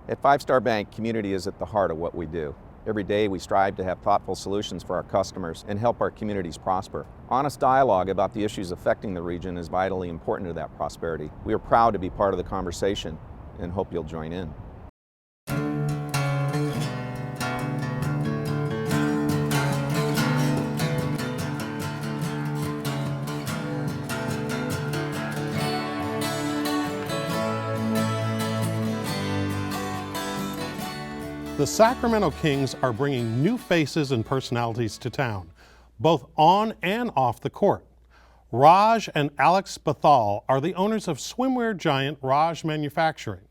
At Five Star Bank, community is at the heart of what we do. Every day we strive to have thoughtful solutions for our customers and help our communities prosper. Honest dialogue about the issues affecting the region is vitally important to that prosperity. We are proud to be part of the conversation and hope you'll join in. The Sacramento Kings are bringing new faces and personalities to town, both on and off the court. Raj and Alex Bethal are the owners of swimwear giant ROG Manufacturing.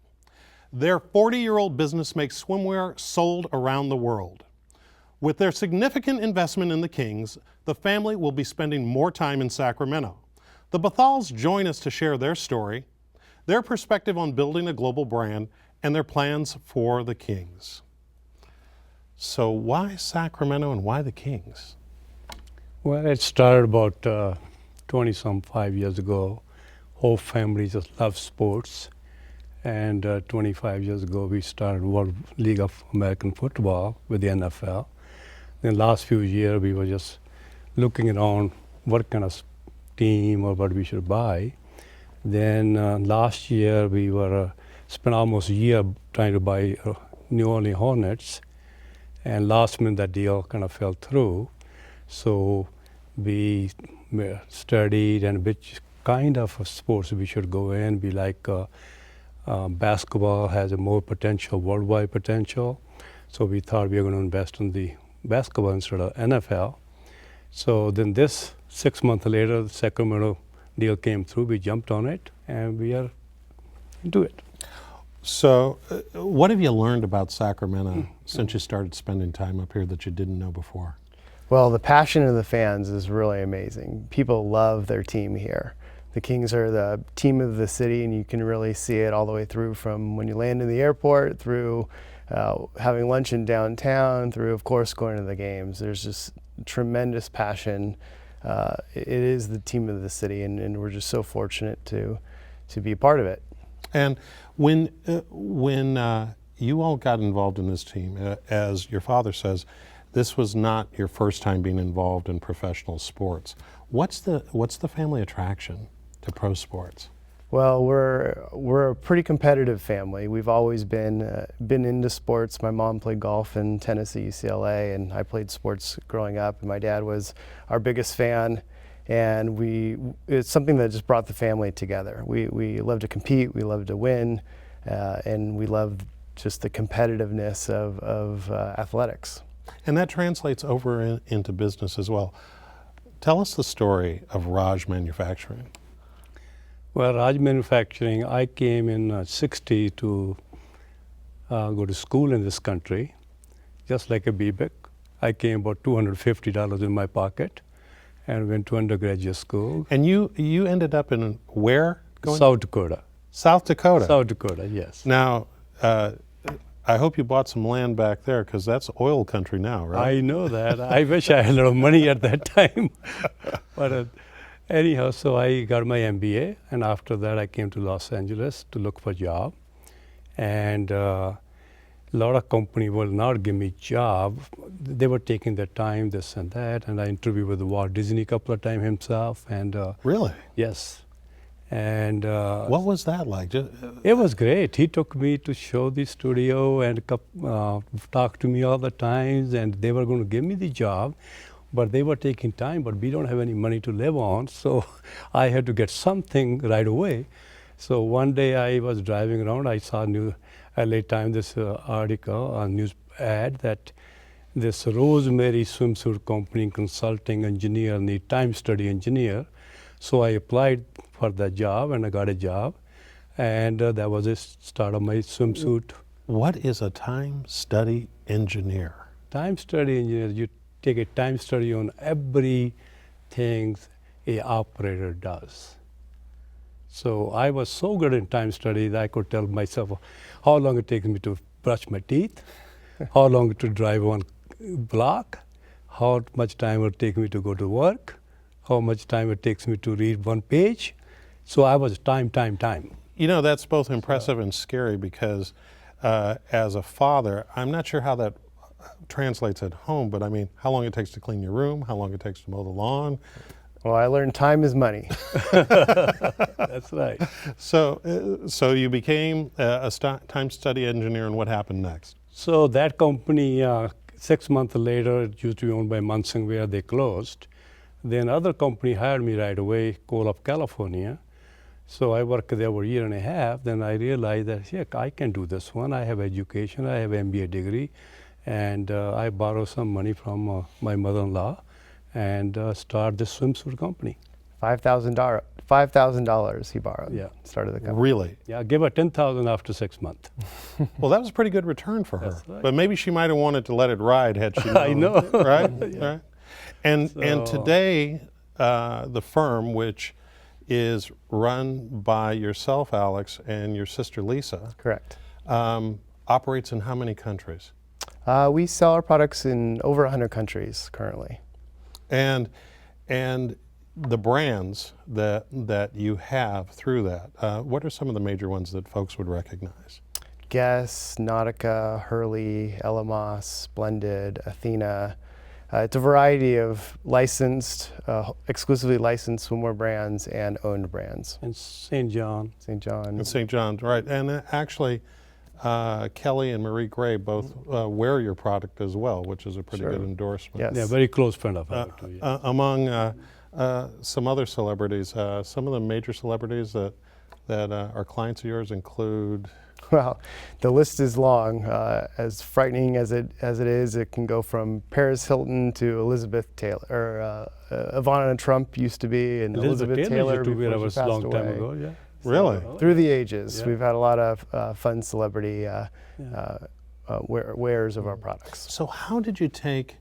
Their 40-year-old business makes swimwear sold around the world. With their significant investment in the Kings, the family will be spending more time in Sacramento. The Bethals join us to share their story, their perspective on building a global brand, and their plans for the Kings. So why Sacramento and why the Kings? Well, it started about 5 years ago. Whole family just loves sports. And 25 years ago, we started World League of American Football with the NFL. In the last few years, we were just looking around what kind of team or what we should buy. Then last year, we were spent almost a year trying to buy New Orleans Hornets. And last minute, that deal kind of fell through. So we studied and which kind of sports we should go in. We like basketball has a more potential, worldwide potential. So we thought we were going to invest in the basketball instead of NFL. So then this 6 months later, the Sacramento deal came through. We jumped on it and we are into it. So what have you learned about Sacramento since you started spending time up here that you didn't know before? Well, the passion of the fans is really amazing. People love their team here. The Kings are the team of the city, and you can really see it all the way through from when you land in the airport, through having lunch in downtown, through, of course, going to the games. There's just tremendous passion. It is the team of the city, and we're just so fortunate to be a part of it. And when you all got involved in this team, as your father says, this was not your first time being involved in professional sports. What's the family attraction to pro sports? Well, we're a pretty competitive family. We've always been into sports. My mom played golf and tennis at UCLA, and I played sports growing up. And my dad was our biggest fan. And it's something that just brought the family together. We love to compete, we love to win, and we love just the competitiveness of athletics. And that translates over into business as well. Tell us the story of ROG Manufacturing. Well, ROG Manufacturing, I came in '60 to go to school in this country, just like a BBIC. I came about $250 in my pocket and went to undergraduate school. And you ended up in where? South Dakota. South Dakota? South Dakota, yes. Now, I hope you bought some land back there because that's oil country now, right? I know that. I wish I had a little money at that time. But anyhow, so I got my MBA, and after that I came to Los Angeles to look for a job. And a lot of companies will not give me job. They were taking their time, this and that, and I interviewed with Walt Disney a couple of times himself. And really? Yes. And what was that like? It was great. He took me to show the studio and talked to me all the times, and they were going to give me the job, but they were taking time, but we don't have any money to live on, so I had to get something right away. So one day I was driving around, I saw LA Times, this article, a news ad that this Rosemary swimsuit company consulting engineer need time study engineer. So I applied for that job and I got a job, and that was the start of my swimsuit. What is a time study engineer? Time study engineer, you take a time study on everything a operator does. So I was so good in time study that I could tell myself how long it takes me to brush my teeth, how long to drive one block, how much time it will take me to go to work, how much time it takes me to read one page. So I was time. You know, that's both impressive and scary because as a father, I'm not sure how that translates at home, but I mean, how long it takes to clean your room, how long it takes to mow the lawn. Well, I learned time is money. That's right. So you became a time study engineer, and what happened next? So that company, 6 months later, it used to be owned by Munson, where they closed. Then other company hired me right away, Coal of California. So I worked there for a year and a half. Then I realized that, heck, I can do this one. I have education, I have MBA degree, and I borrowed some money from my mother-in-law and start this swimsuit company. $5,000 he borrowed. Yeah. Started the company. Really? Yeah, I gave her $10,000 after 6 months. Well, that was a pretty good return for her. That's right. But maybe she might have wanted to let it ride had she known. I know. Right? Yeah. Right? And So- today, the firm, which is run by yourself, Alex, and your sister, Lisa, Correct. operates in how many countries? We sell our products in over 100 countries currently. And the brands that you have through that, what are some of the major ones that folks would recognize? Guess, Nautica, Hurley, Elamos, Splendid, Athena. It's a variety of licensed, exclusively licensed swimwear brands and owned brands. And St. John. St. John. And St. John's, right. And actually, Kelly and Marie Gray both wear your product as well, which is a pretty Sure. good endorsement. Yes. Yeah, very close friend of ours. too, yeah. Among some other celebrities, some of the major celebrities that are clients of yours include. Well, the list is long. As frightening as it is, it can go from Paris Hilton to Elizabeth Taylor, or Ivana Trump used to be, and Elizabeth Taylor used to wear before us she passed long time away. ago. Yeah. Really? Through the ages, Yeah. we've had a lot of fun celebrity wearers of our products. So how did you take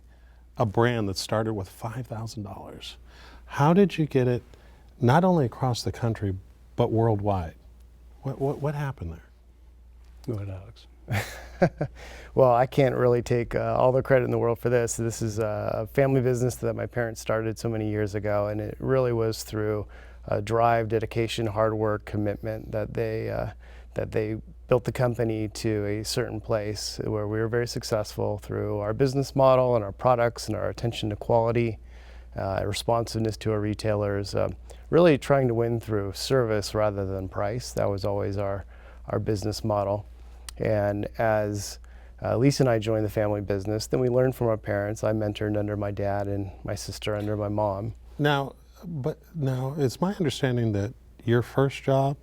a brand that started with $5,000? How did you get it not only across the country, but worldwide? What happened there? Go ahead, Alex. Well, I can't really take all the credit in the world for this. This is a family business that my parents started so many years ago, and it really was through drive, dedication, hard work, commitment that they built the company to a certain place where we were very successful through our business model and our products and our attention to quality, responsiveness to our retailers, really trying to win through service rather than price. That was always our business model. And as Lisa and I joined the family business, then we learned from our parents. I mentored under my dad and my sister under my mom. Now, it's my understanding that your first job,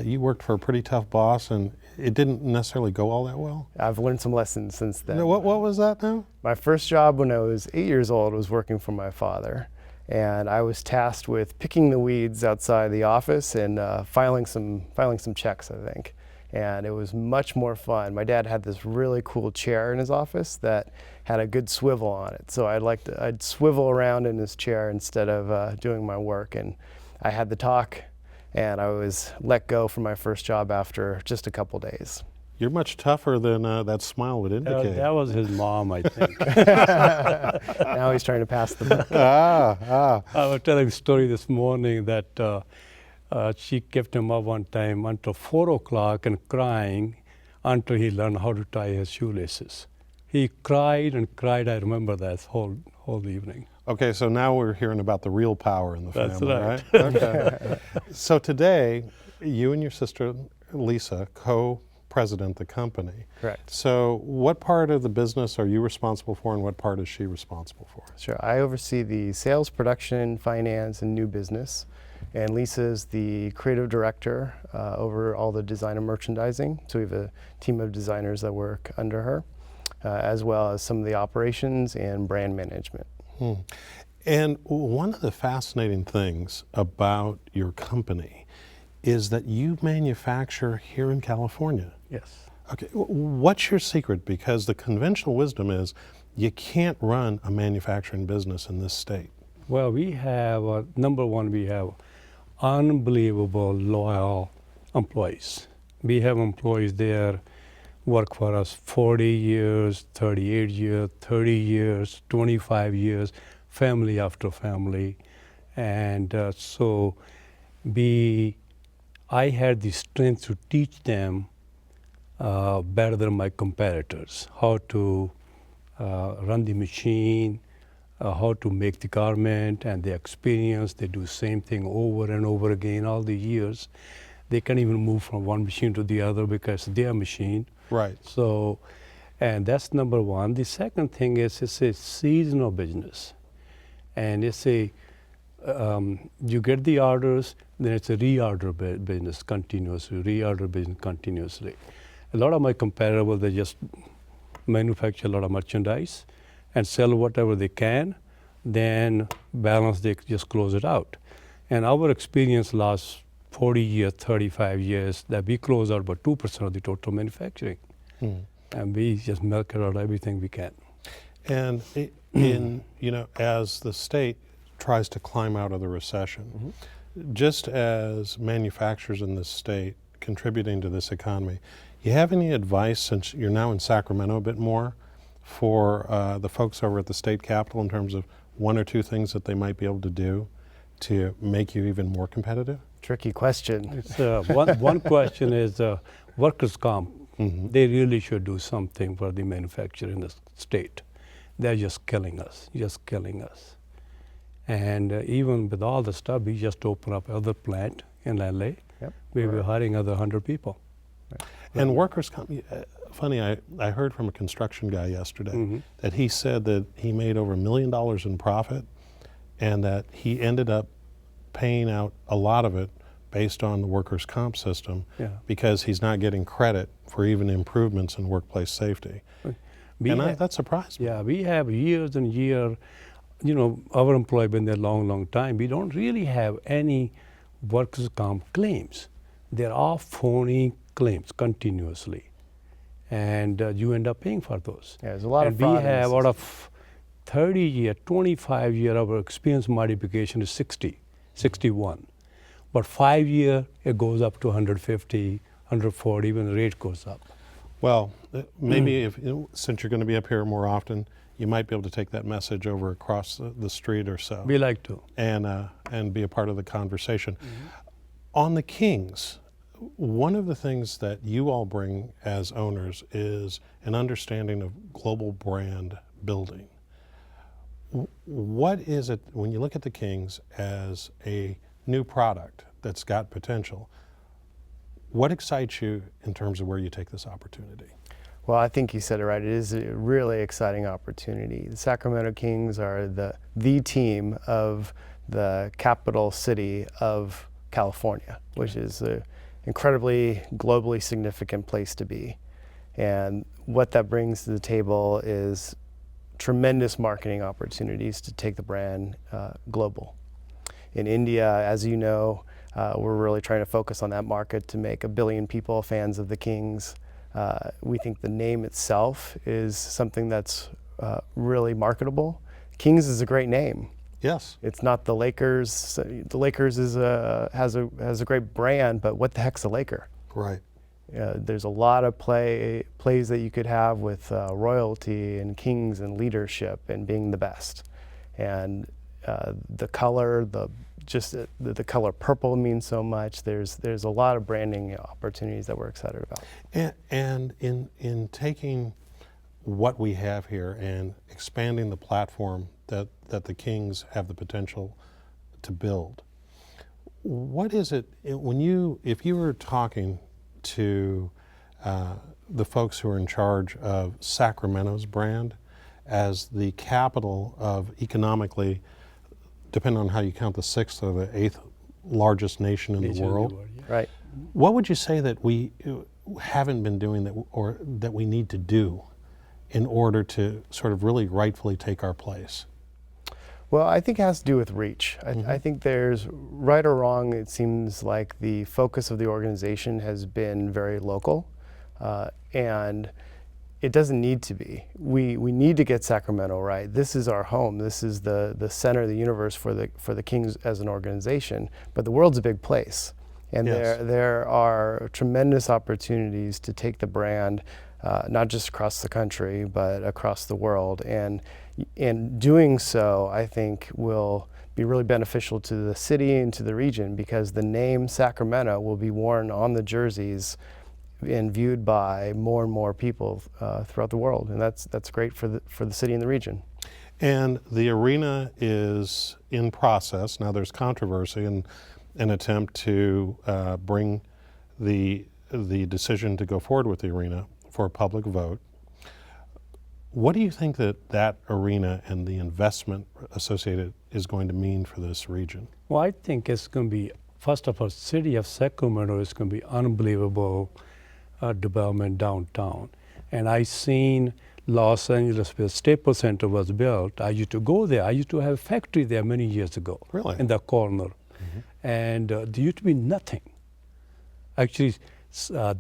you worked for a pretty tough boss, and it didn't necessarily go all that well. I've learned some lessons since then. Now, what was that now? My first job when I was 8 years old was working for my father. And I was tasked with picking the weeds outside the office and filing some checks, I think. And it was much more fun. My dad had this really cool chair in his office that had a good swivel on it. So I'd swivel around in his chair instead of doing my work. And I had the talk, and I was let go from my first job after just a couple days. You're much tougher than that smile would indicate. That was his mom, I think. Now he's trying to pass the buck. I was telling a story this morning that she kept him up one time until 4 o'clock and crying until he learned how to tie his shoelaces. He cried and cried. I remember that whole evening. Okay, so now we're hearing about the real power in the That's family, right. Okay. So today, you and your sister Lisa co-president the company. Correct. So what part of the business are you responsible for, and what part is she responsible for? Sure. I oversee the sales, production, finance, and new business. And Lisa is the creative director over all the design and merchandising. So we have a team of designers that work under her, as well as some of the operations and brand management. And one of the fascinating things about your company is that you manufacture here in California. Yes. Okay, what's your secret? Because the conventional wisdom is you can't run a manufacturing business in this state. Well, we have, number one, we have unbelievable loyal employees. We have employees there work for us 40 years, 38 years, 30 years, 25 years, family after family. And so I had the strength to teach them better than my competitors, how to run the machine, how to make the garment, and the experience. They do same thing over and over again all the years. They can't even move from one machine to the other because their machine. Right. So, and that's number one. The second thing is it's a seasonal business, and it's a you get the orders, then it's a reorder business continuously, reorder business continuously. A lot of my competitors, they just manufacture a lot of merchandise and sell whatever they can, then balance, they just close it out. And our experience last 40 years, 35 years, that we close out about 2% of the total manufacturing. And we just milk it out everything we can. And as the state tries to climb out of the recession, just as manufacturers in this state contributing to this economy, you have any advice, since you're now in Sacramento a bit more, for the folks over at the state capitol in terms of one or two things that they might be able to do to make you even more competitive? Tricky question. It's, one question is workers' comp. They really should do something for the manufacturer in the state. They're just killing us, And even with all the stuff, we just opened up another plant in LA. Yep. We were hiring another 100 people. And workers' comp, funny, I heard from a construction guy yesterday that he said that he made over $1 million in profit and that he ended up paying out a lot of it based on the workers' comp system because he's not getting credit for even improvements in workplace safety. That surprised me. Yeah, we have years and years, our employee been there a long, long time. We don't really have any workers' comp claims. They're all phony claims continuously. And you end up paying for those. Yeah, there's a lot of we fraud. have out of 30 year, 25 year, our experience modification is 60, 61. But 5 year, it goes up to 150, 140, when the rate goes up. Well, maybe since you're going to be up here more often, you might be able to take that message over across the street or so. We like to. And be a part of the conversation. On the Kings, one of the things that you all bring as owners is an understanding of global brand building. What is it, when you look at the Kings as a new product that's got potential, what excites you in terms of where you take this opportunity? Well, I think you said it right. It is a really exciting opportunity. The Sacramento Kings are the team of the capital city of California, which is an incredibly globally significant place to be. And what that brings to the table is tremendous marketing opportunities to take the brand global. In India, as you know, we're really trying to focus on that market to make 1 billion people fans of the Kings. We think the name itself is something that's really marketable. Kings is a great name. Yes. It's not the Lakers. The Lakers has a great brand, but what the heck's a Laker? Right. There's a lot of plays that you could have with royalty and Kings and leadership and being the best. And the color, the color purple means so much. There's a lot of branding opportunities that we're excited about. And in taking what we have here and expanding the platform that the Kings have the potential to build, what is it if you were talking to the folks who are in charge of Sacramento's brand as the capital of economically, depending on how you count, the 6th or the 8th largest nation in the world. Right. What would you say that we haven't been doing or that we need to do in order to sort of really rightfully take our place? Well, I think it has to do with reach. I think there's, right or wrong, it seems like the focus of the organization has been very local, and it doesn't need to be. We need to get Sacramento right. This is our home. This is the center of the universe for the Kings as an organization. But the world's a big place, and there are tremendous opportunities to take the brand not just across the country, but across the world. And in doing so, I think will be really beneficial to the city and to the region, because the name Sacramento will be worn on the jerseys and viewed by more and more people throughout the world, and that's great for the city and the region. And the arena is in process. Now there's controversy and an attempt to bring the decision to go forward with the arena for a public vote. What do you think that arena and the investment associated is going to mean for this region? Well, I think it's going to be, first of all, city of Sacramento is going to be unbelievable development downtown. And I seen Los Angeles where Staples Center was built. I used to go there. I used to have a factory there many years ago. Really? In the corner. And there used to be nothing. Actually,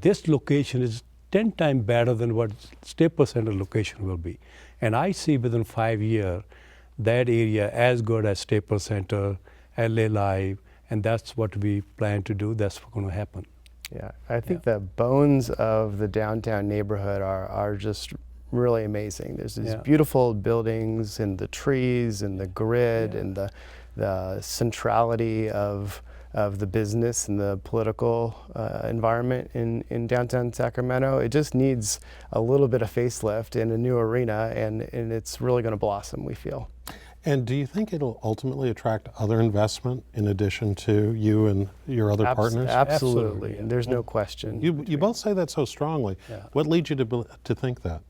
this location is 10 times better than what Staples Center location will be. And I see within 5 years that area as good as Staples Center, LA Live, and that's what we plan to do. That's what's going to happen. Yeah, I think the bones of the downtown neighborhood are just really amazing. There's these beautiful buildings and the trees and the grid and the centrality of the business and the political environment in downtown Sacramento. It just needs a little bit of facelift and a new arena, and it's really going to blossom, we feel. And do you think it'll ultimately attract other investment in addition to you and your other partners? Absolutely, and there's no question. You both say that so strongly. Yeah. What leads you to think that?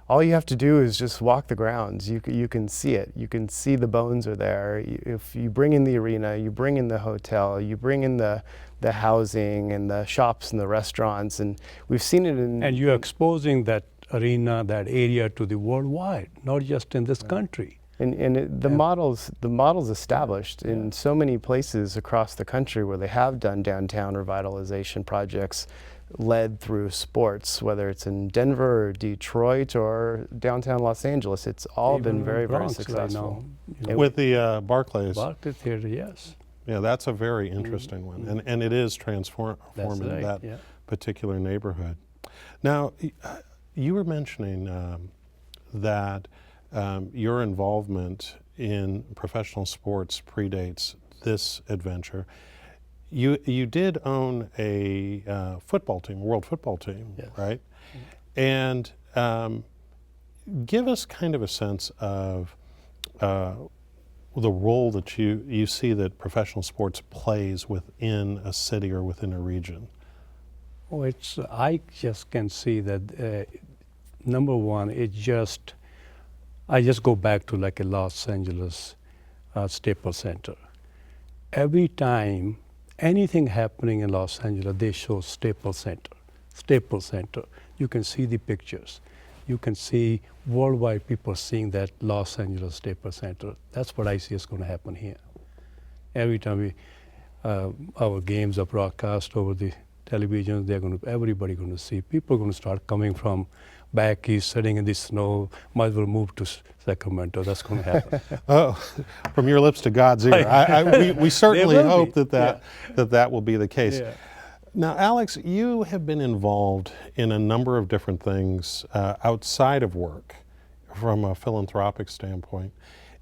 All you have to do is just walk the grounds. You can see it. You can see the bones are there. If you bring in the arena, you bring in the hotel, you bring in the housing and the shops and the restaurants, and we've seen it in... And you're exposing that arena, that area to the worldwide, not just in this country. The model's established in so many places across the country where they have done downtown revitalization projects led through sports, whether it's in Denver or Detroit or downtown Los Angeles. It's all Even been very, very Bronx successful. right now. With the Barclays. Barclays Theater, yes. Yeah, that's a very interesting one, and it is transforming right, that particular neighborhood. Now, you were mentioning that your involvement in professional sports predates this adventure. You did own a football team, a world football team, right? And give us kind of a sense of the role that you see that professional sports plays within a city or within a region. Oh, I just can see that, number one, I just go back to like a Los Angeles Staples Center. Every time anything happening in Los Angeles, they show Staples Center. Staples Center. You can see the pictures. You can see worldwide people seeing that Los Angeles Staples Center. That's what I see is going to happen here. Every time our games are broadcast over the television, everybody going to see. People are going to start coming from back east, sitting in the snow. Might as well move to Sacramento. That's going to happen. Oh, from your lips to God's ear. We certainly hope that will be the case. Yeah. Now, Alex, you have been involved in a number of different things outside of work from a philanthropic standpoint.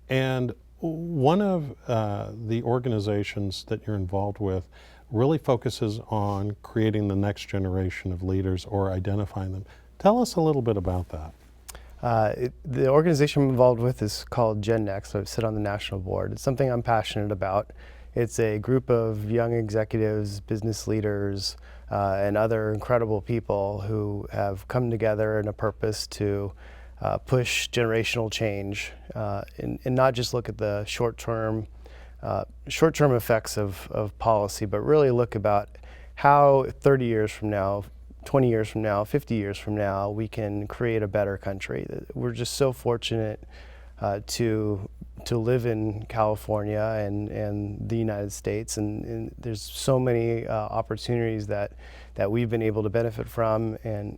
And one of the organizations that you're involved with really focuses on creating the next generation of leaders or identifying them. Tell us a little bit about that. The organization I'm involved with is called Gen Next. I sit on the national board. It's something I'm passionate about. It's a group of young executives, business leaders, and other incredible people who have come together in a purpose to push generational change and not just look at the short-term effects of policy, but really look about how 30 years from now, 20 years from now, 50 years from now, we can create a better country. We're just so fortunate to live in California and the United States, and there's so many opportunities that we've been able to benefit from, and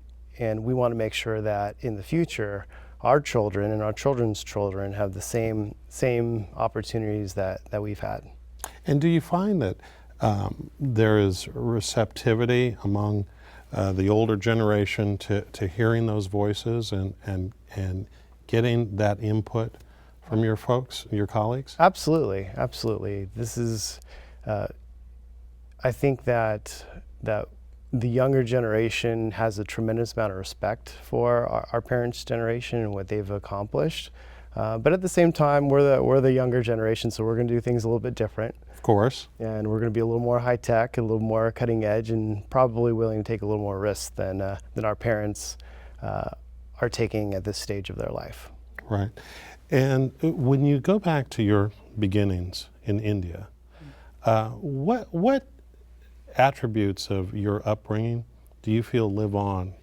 we want to make sure that in the future, our children and our children's children have the same opportunities that we've had. And do you find that there is receptivity among the older generation to hearing those voices and getting that input from your folks, your colleagues? Absolutely. This is, I think that the younger generation has a tremendous amount of respect for our parents' generation and what they've accomplished. But at the same time, we're the younger generation, so we're going to do things a little bit different. Of course. And we're going to be a little more high tech, a little more cutting edge, and probably willing to take a little more risk than our parents are taking at this stage of their life. Right. And when you go back to your beginnings in India, what attributes of your upbringing do you feel live on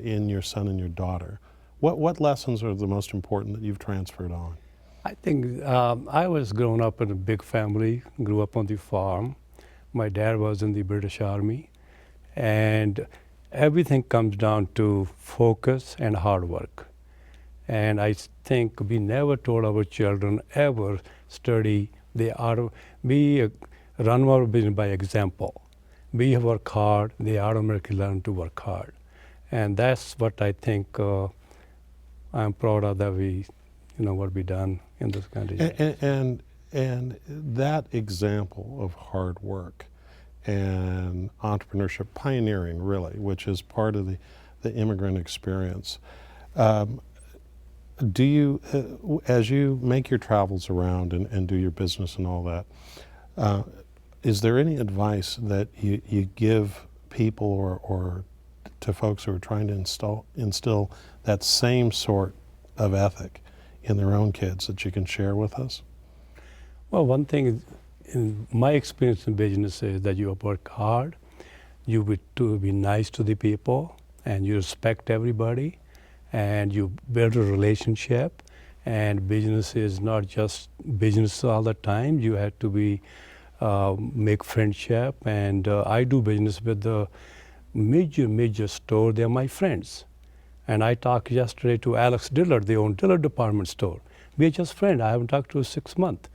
in your son and your daughter? What lessons are the most important that you've transferred on? I think I was grown up in a big family, grew up on the farm. My dad was in the British Army, and everything comes down to focus and hard work. And I think we never told our children ever study. We run our business by example. We work hard, they automatically learn to work hard. And that's what I think I'm proud of, that we, what we done in this country. And that example of hard work and entrepreneurship, pioneering really, which is part of the immigrant experience. Do you, as you make your travels around and do your business and all that, is there any advice that you give people or to folks who are trying to instill that same sort of ethic in their own kids that you can share with us? Well, one thing in my experience in business is that you work hard, you be nice to the people, and you respect everybody, and you build a relationship. And business is not just business all the time. You have to make friendship. And I do business with the major store. They're my friends. And I talked yesterday to Alex Dillard, they own Dillard department store. We're just friends. I haven't talked to him 6 months.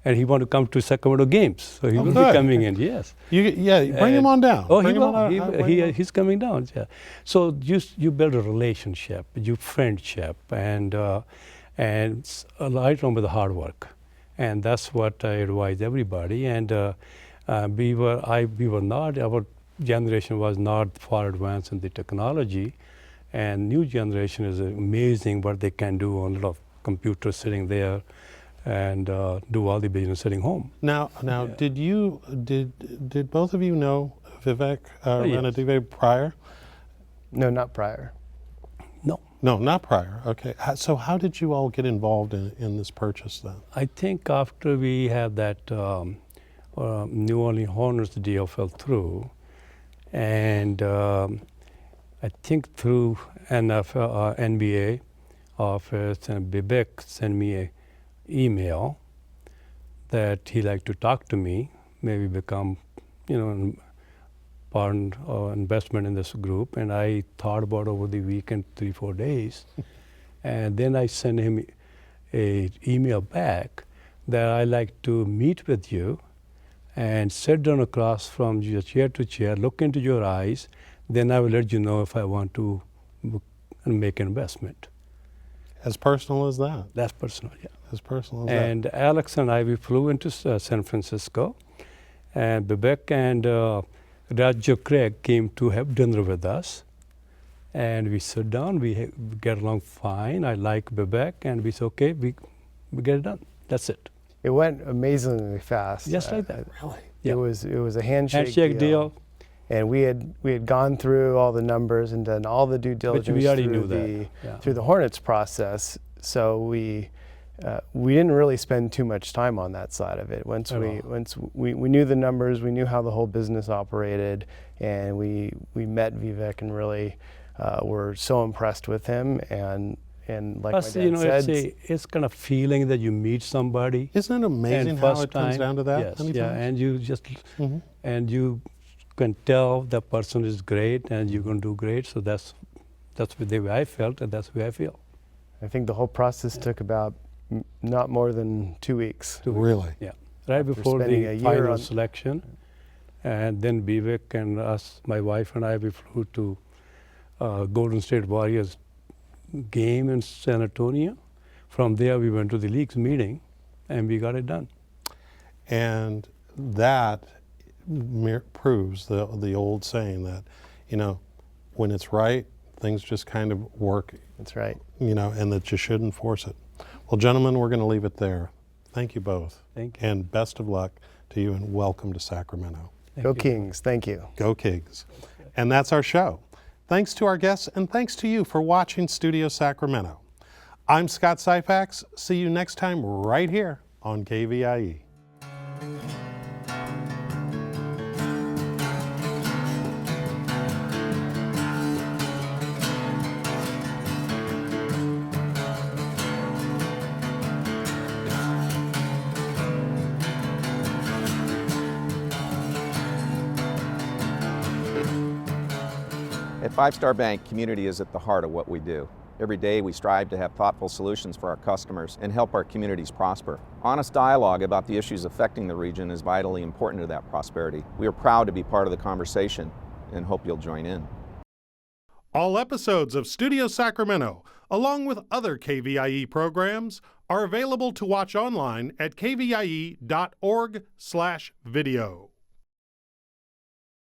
And he want to come to Sacramento games. So he will be coming in, yes. Bring him on down. Oh, he's coming down, yeah. So you build a relationship, you friendship, and right on with the hard work. And that's what I advise everybody. And our generation was not far advanced in the technology. And new generation is amazing what they can do on a lot of computers sitting there and do all the business sitting home. Now, did both of you know Vivek Ranadive prior? No, not prior. No, not prior. Okay. So how did you all get involved in this purchase then? I think after we had that New Orleans Hornets deal fell through, and I think through NBA office, and Vivek sent me an email that he liked to talk to me, maybe become, part or investment in this group. And I thought about over the weekend, 3-4 days, and then I sent him an email back that I like to meet with you and sit down across from your chair to chair, look into your eyes. Then I will let you know if I want to make an investment. As personal as that? That's personal, yeah. As personal as and that? Alex and I, we flew into San Francisco, and Vivek and Rajs Craig came to have dinner with us. And we sit down, we get along fine. I like Vivek, and we said, okay, we get it done. That's it. It went amazingly fast. Just like that. Really? Yeah. It was a handshake deal. And we had gone through all the numbers and done all the due diligence But we already knew that. Through the Hornets process. So we didn't really spend too much time on that side of it. Once we knew the numbers, we knew how the whole business operated, and we met Vivek and really were so impressed with him. And like Plus, my dad said, it's kind of feeling that you meet somebody. Isn't it amazing how it comes down to that? Yes, many yeah, times? and you just and you can tell that person is great and you're going to do great. So that's the way I felt, and that's the way I feel. I think the whole process took about not more than 2 weeks. Really? Yeah, right After before spending the a year final on selection, and then Vivek and us, my wife and I, we flew to Golden State Warriors game in San Antonio. From there, we went to the league's meeting, and we got it done. And that proves the old saying that, you know, when it's right, things just kind of work. That's right. You know, and that you shouldn't force it. Well, gentlemen, we're going to leave it there. Thank you both. Thank you. And best of luck to you, and welcome to Sacramento. Go Kings. Thank you. Go Kings. And that's our show. Thanks to our guests, and thanks to you for watching Studio Sacramento. I'm Scott Syfax. See you next time right here on KVIE. At Five Star Bank, community is at the heart of what we do. Every day we strive to have thoughtful solutions for our customers and help our communities prosper. Honest dialogue about the issues affecting the region is vitally important to that prosperity. We are proud to be part of the conversation and hope you'll join in. All episodes of Studio Sacramento, along with other KVIE programs, are available to watch online at kvie.org/video.